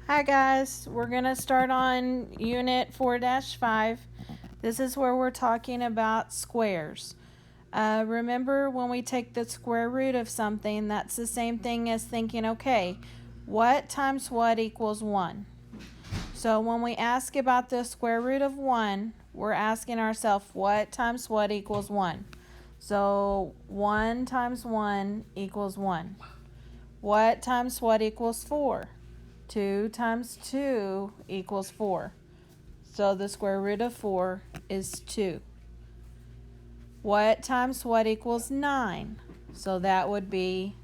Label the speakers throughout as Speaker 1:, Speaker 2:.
Speaker 1: Hi guys, we're going to start on Unit 4-5. This is where we're talking about squares. Remember, when we take the square root of something, that's the same thing as thinking, okay, what times what equals 1? So when we ask about the square root of 1, we're asking ourselves what times what equals 1. So 1 times 1 equals 1. What times what equals 4? 2 times 2 equals 4. So the square root of 4 is 2. What times what equals 9? So that would be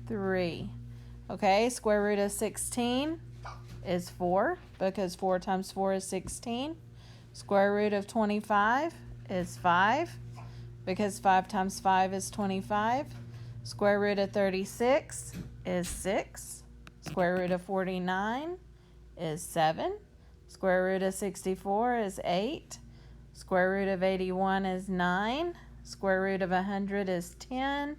Speaker 1: 3. Okay, square root of 16 is 4 because 4 times 4 is 16. Square root of 25 is 5 because 5 times 5 is 25. Square root of 36 is 6. Square root of 49 is 7. Square root of 64 is 8. Square root of 81 is 9. Square root of 100 is 10.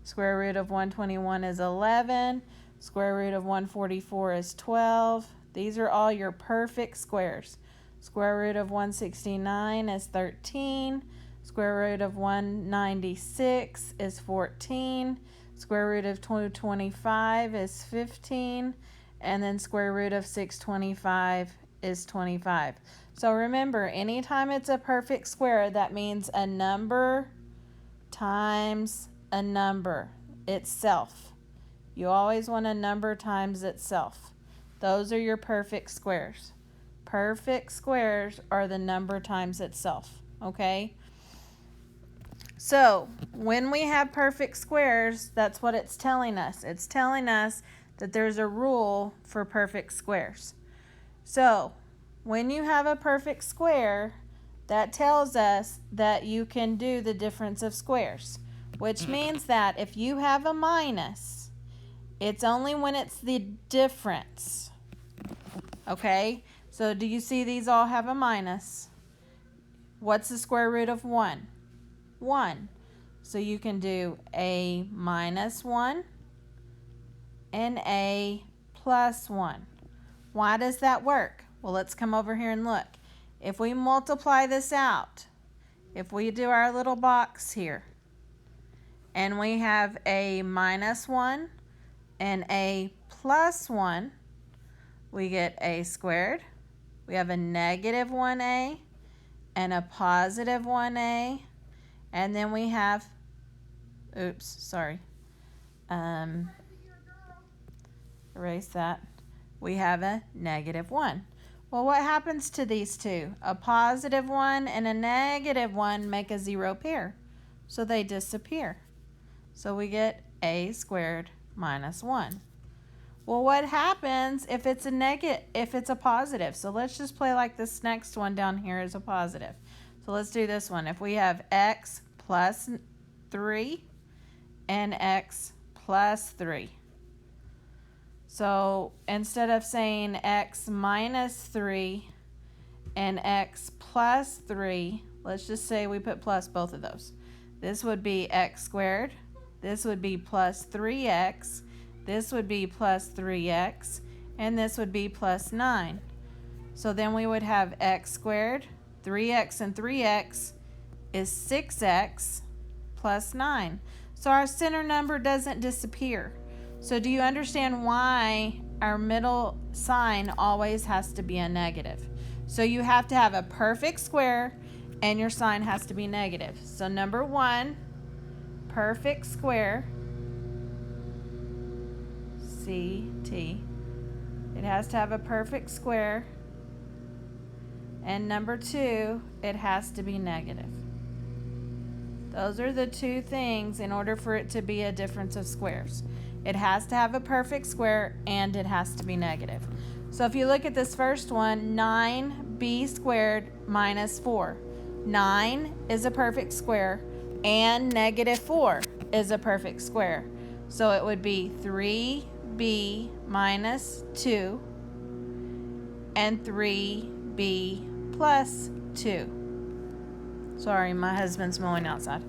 Speaker 1: Square root of 121 is 11. Square root of 144 is 12. These are all your perfect squares. Square root of 169 is 13. Square root of 196 is 14. Square root of 225 is 15. And then square root of 625 is 25. So remember, anytime it's a perfect square, that means a number times a number itself. You always want a number times itself. Those are your perfect squares. Perfect squares are the number times itself, okay? So when we have perfect squares, that's what it's telling us. It's telling us that there's a rule for perfect squares. So when you have a perfect square, that tells us that you can do the difference of squares, which means that if you have a minus, it's only when it's the difference. Okay, so do you see these all have a minus? What's the square root of 1? 1. So you can do a minus 1 and a plus 1. Why does that work? Well, let's come over here and look. If we multiply this out, if we do our little box here, and we have a minus 1 and a plus 1, we get a squared. We have a negative 1a and a positive 1a. And then we have, erase that. We have a negative 1. Well, what happens to these two? A positive 1 and a negative 1 make a zero pair, so they disappear. So we get a squared minus 1. Well, what happens if it's a positive? So let's just play like this next one down here is a positive. So let's do this one. If we have x plus 3 and x plus 3. So instead of saying x minus 3 and x plus 3, let's just say we put plus both of those. This would be x squared. This would be plus 3x. This would be plus 3x. And this would be plus 9. So then we would have x squared. 3x and 3x is 6x plus 9. So our center number doesn't disappear. So do you understand why our middle sign always has to be a negative? So you have to have a perfect square and your sign has to be negative. So number 1, perfect square, CT. It has to have a perfect square. And number 2, it has to be negative. Those are the two things in order for it to be a difference of squares. It has to have a perfect square and it has to be negative. So if you look at this first one, 9b squared minus 4. 9 is a perfect square and negative 4 is a perfect square. So it would be 3b minus 2 and 3b plus 2. Sorry, my husband's mowing outside.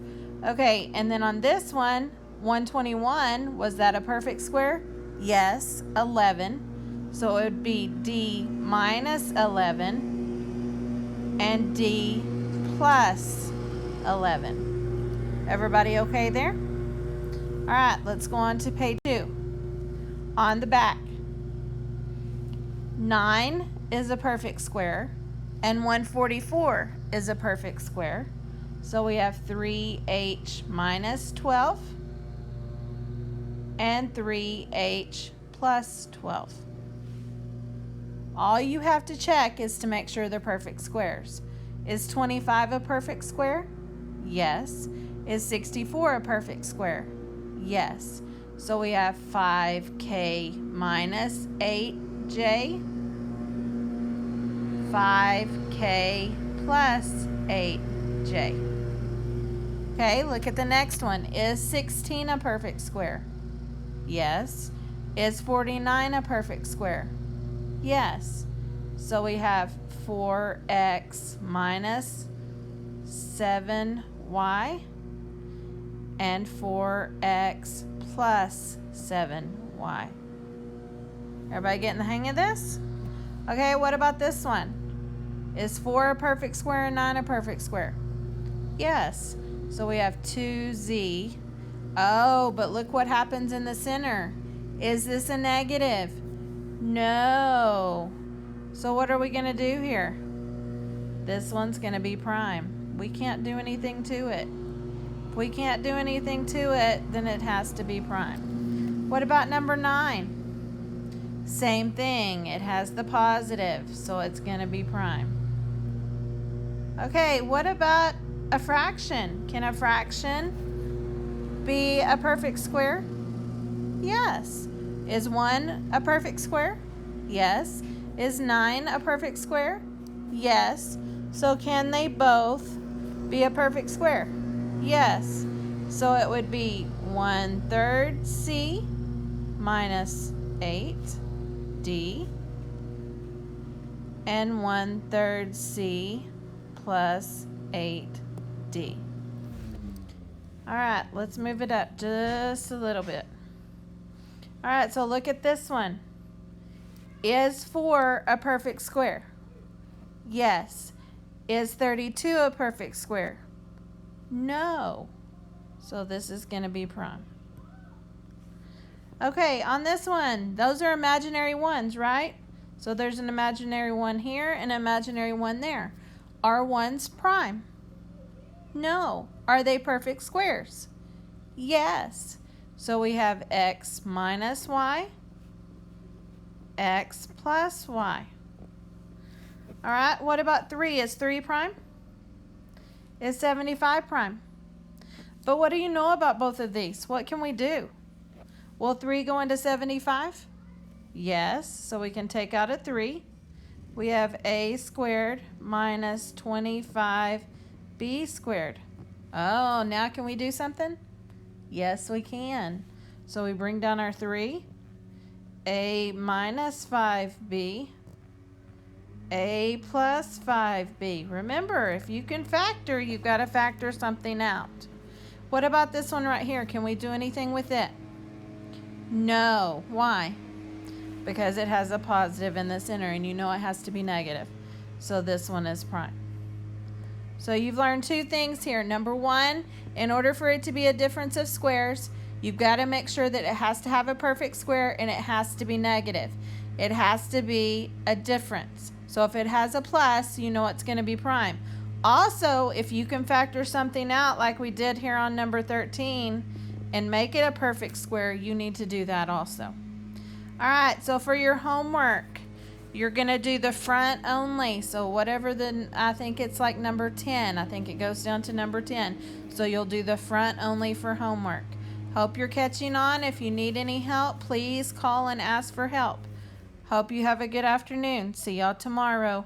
Speaker 1: Okay, and then on this one, 121, was that a perfect square? Yes, 11. So it would be D minus 11 and D plus 11. Everybody okay there? All right, let's go on to page 2. On the back, 9 is a perfect square and 144 is a perfect square. So we have 3h minus 12 and 3h plus 12. All you have to check is to make sure they're perfect squares. Is 25 a perfect square? Yes. Is 64 a perfect square? Yes. So we have 5k minus 8j, 5k plus 8j. Okay, look at the next one. Is 16 a perfect square? Yes. Is 49 a perfect square? Yes. So we have 4x minus 7y and 4x plus 7y. Everybody getting the hang of this? Okay, what about this one? Is 4 a perfect square and 9 a perfect square? Yes. So we have 2z. Oh, but look what happens in the center. Is this a negative? No. So what are we going to do here? This one's going to be prime. We can't do anything to it. If we can't do anything to it, then it has to be prime. What about number 9? Same thing. It has the positive, so it's going to be prime. Okay, what about a fraction? Can a fraction be a perfect square? Yes. Is 1 a perfect square? Yes. Is 9 a perfect square? Yes. So can they both be a perfect square? Yes. So it would be 1/3 c minus 8d and 1/3 c plus 8d. All right, let's move it up just a little bit. All right, so look at this one. Is 4 a perfect square? Yes. Is 32 a perfect square? No. So this is going to be prime. Okay, on this one, those are imaginary ones, right? So there's an imaginary one here and an imaginary one there. Are ones prime? No. Are they perfect squares? Yes. So we have x minus y, x plus y. All right, what about 3? Is 3 prime? Is 75 prime? But what do you know about both of these? What can we do? Will 3 go into 75? Yes, so we can take out a 3. We have a squared minus 25b squared. Oh, now can we do something? Yes, we can. So we bring down our 3. A minus 5b. A plus 5b. Remember, if you can factor, you've got to factor something out. What about this one right here? Can we do anything with it? No. Why? Because it has a positive in the center, and you know it has to be negative. So this one is prime. So you've learned 2 things here. Number 1, in order for it to be a difference of squares, you've got to make sure that it has to have a perfect square and it has to be negative. It has to be a difference. So if it has a plus, you know it's going to be prime. Also, if you can factor something out like we did here on number 13 and make it a perfect square, you need to do that also. All right, so for your homework, you're going to do the front only. So whatever I think it's like number 10. I think it goes down to number 10. So you'll do the front only for homework. Hope you're catching on. If you need any help, please call and ask for help. Hope you have a good afternoon. See y'all tomorrow.